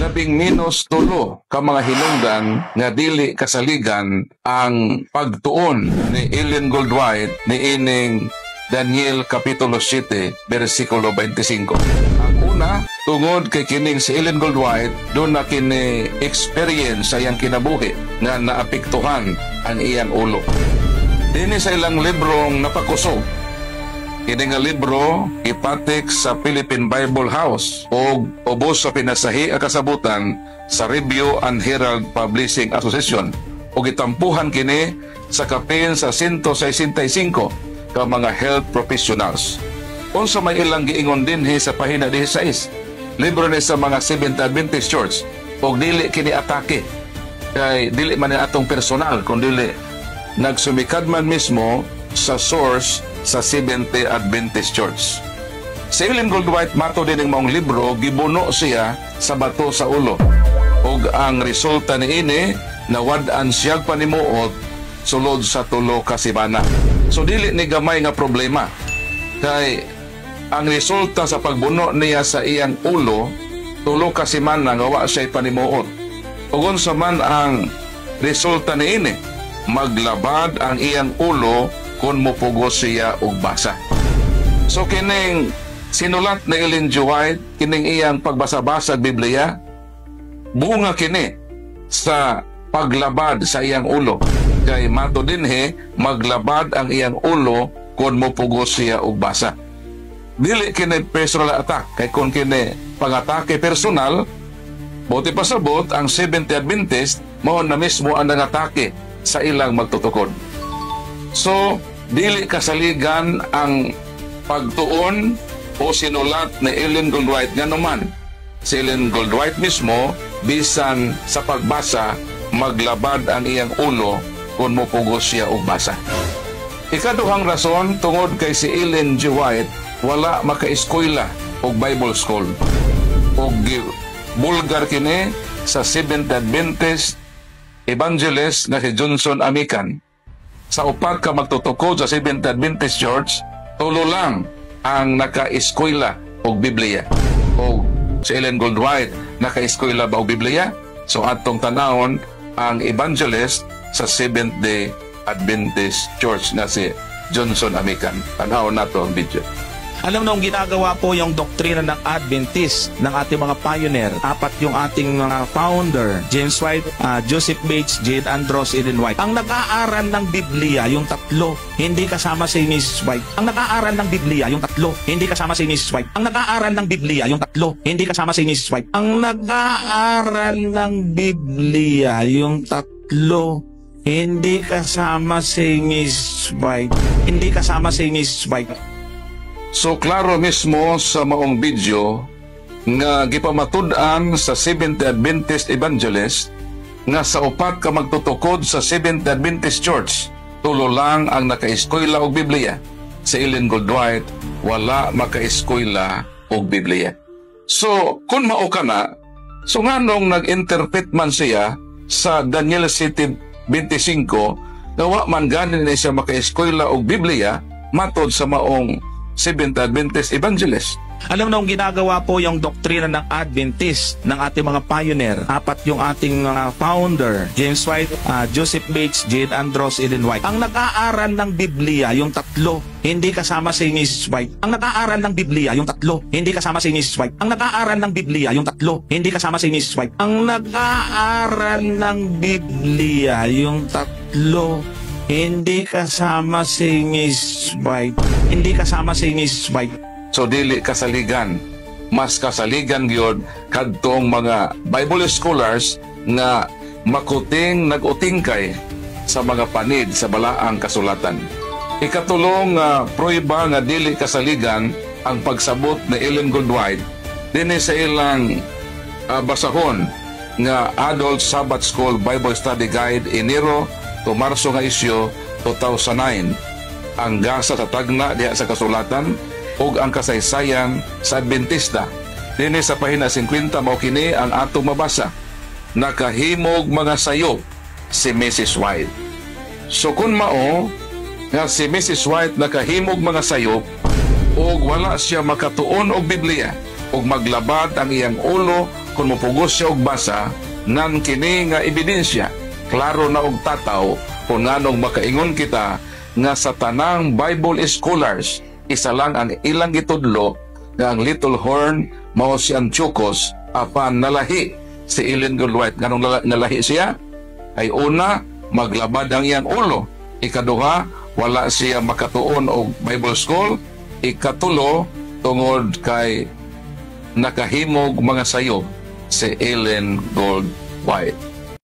-3 ka mga hinungdan nga dili kasaligan ang pagtuon ni Ellen Goldwhite ni ining Daniel Kapitulo 7, versikulo 25. Ang una, tungod kay kining si Ellen Goldwhite, doon na kini experience sa iyang kinabuhi nga naapektuhan ang iyang ulo. Dini sa ilang librong napakusog, kini nga libro ipatik sa Philippine Bible House o ubos sa pinasahi ang kasabutan sa Review and Herald Publishing Association o gitampuhan kini sa kapin sa 165 ka mga health professionals. Unsa may ilang giingon dinhi sa pahina 16, libro ni sa mga Seventh Adventist Church o dili kini atake kay dili man atong personal kundi nagsumikad man mismo sa source sa Seventh Adventist Church. Si Ellen Goldwhite mato din ng maong libro, gibuno siya sa bato sa ulo. Og ang resulta ni ini, nawad-an siyag panimuot sulod sa 3 ka semana. So dili ni gamay nga problema. Kay ang resulta sa pagbuno niya sa iyang ulo, 3 ka semana nga wa siya panimuot. Ug unsa man ang resulta ni ini, maglabad ang iyang ulo kung mupugos siya og basa. So kining sinulat ni Ellen G. White, kining iyang pagbasa-basa Biblia, bunga kini sa paglabad sa iyang ulo. Kay mato dinhi, maglabad ang iyang ulo kung mupugos siya og basa. Dili kini personal attack, kay kung kini pang-atake personal, buti pasabot ang Seventh Adventist mao na mismo ang nangatake sa ilang magtutukod. So, dili kasaligan ang pagtuon o sinulat ni Ellen Goldwhite nga naman. Si Ellen Goldwhite mismo, bisan sa pagbasa, maglabad ang iyang ulo kung mupugos siya og basa. Ikaduhang rason, tungod kay si Ellen G. White, wala maka-eskwela og Bible School. Og bulgar kini sa Seventh Adventist Evangelist na si Johnson Amican. Sa upat ka magtutukod sa Seventh Adventist Church, 3 lang ang naka-eskwela og Biblia. O si Ellen Goldwhite, naka-eskwela ba og Biblia? So atong tanawon ang evangelist sa Seventh-day Adventist Church na si Johnson Amican. Tanawon nato ang video. Alam nung ginagawa po yung doktrina ng Adventist ng ating mga pioneer, 4 yung ating mga founder, James White, Joseph Bates, J. Andros, Ellen White. Ang nag-aaral ng Biblia, yung 3, hindi kasama si Mrs. White. Ang nag-aaral ng Biblia, yung 3, hindi kasama si Mrs. White. Ang nag-aaral ng Biblia, yung 3, hindi kasama si Mrs. White. Ang nag-aaral ng Biblia, yung 3, hindi kasama si Mrs. White. Hindi kasama si Mrs. White. So klaro mismo sa maong video nga gipamatud-an sa Seventh Adventist Evangelist nga sa 4 ka magtutukod sa Seventh Adventist Church, 3 lang ang naka-eskwela og Biblia. Si Ellen Goldwhite, wala maka-eskwela og Biblia. So kung mao ka na, so nganong nag-interpret man siya sa Daniel 7:25 na wa man ganin na siya maka-eskwela og Biblia matod sa maong Seventh Adventist Evangelist. Alam nung ginagawa po yung doktrina ng Adventist ng ating mga pioneer, 4 yung ating mga founder, James White, Joseph Bates, J. Andros, Ellen White. Ang nag-aaral ng Biblia, yung 3, hindi kasama si Mrs. White. Ang nag-aaral ng Biblia, yung 3, hindi kasama si Mrs. White. Ang nag-aaral ng Biblia, yung 3, hindi kasama si Mrs. White. Ang nag-aaral ng Biblia, yung 3, hindi kasama si Miss White. Hindi kasama si Miss White. So dili kasaligan. Mas kasaligan gyud kadtong mga Bible scholars nga makuting nag-utingkay sa mga panid sa balaang kasulatan. Ikatulong prueba nga dili kasaligan ang pagsabot ni Ellen Goldwhite dinhi sa ilang basahon nga Adult Sabbath School Bible Study Guide Enero to Marso nga isyo 2009. Ang gasa sa tagna diha sa kasulatan ug ang kasaysayan sa Adventista. Dinhi sa pahina 50 mao kini ang atong mabasa. Nakahimog mga sayop si Mrs. White. So kun mao nga si Mrs. White nakahimog mga sayop ug wala siya makatuon og Biblia ug maglabad ang iyang ulo kung mupugos siya og basa nan kini nga ebidensya klaro na og tataw kung nganong makaingon kita nga sa tanang Bible scholars isa lang ang ilang gitudlo nga ang Little Horn mao si Antiochus apan nalahi si Ellen Goldwhite. Nganong nalahi siya? Ay una, maglabad ang iyang ulo. Ikaduha, wala siya makatuon og Bible school. Ikatulo, tungod kay nakahimog mga sayop si Ellen Goldwhite.